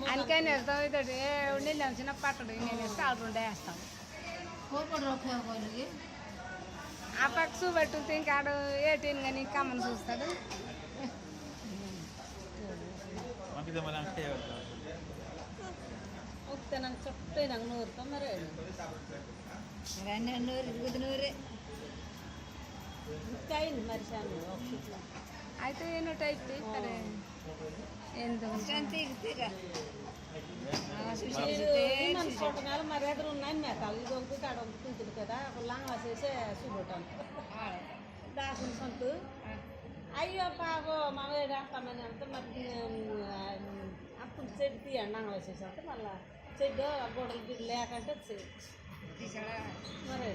అందుకని వేస్తాం ఇతడు నీళ్ళు వచ్చిన పట్టడు నేను వేస్తే ఆడు రెండే వేస్తాం ఆ పక్క చూపెట్టు ఇంకా ఆడు ఏటీని కానీ కమ్మని చూస్తాడు నాకు చుట్టూ నాకు నూరుతో మరి నూరే అయింది మరి అయితే ఏనోటి అయితే సరే ఎందుకు చూడటం మరి ఎదురు ఉన్నాయి మేతాలు ఇది ఒకటి కాడ ఒకటి కుంటుంది కదా ఒక లాంగ్ చేసే చూడటం దాసిన సొంతు అయ్యో పాపో మా వేస్తామని అంటే మరి అప్పుడు చెట్టు తీయండి లాంగ్ వేసేసి అంటే మళ్ళీ చెడ్డు గొడవలు లేకంటే మరి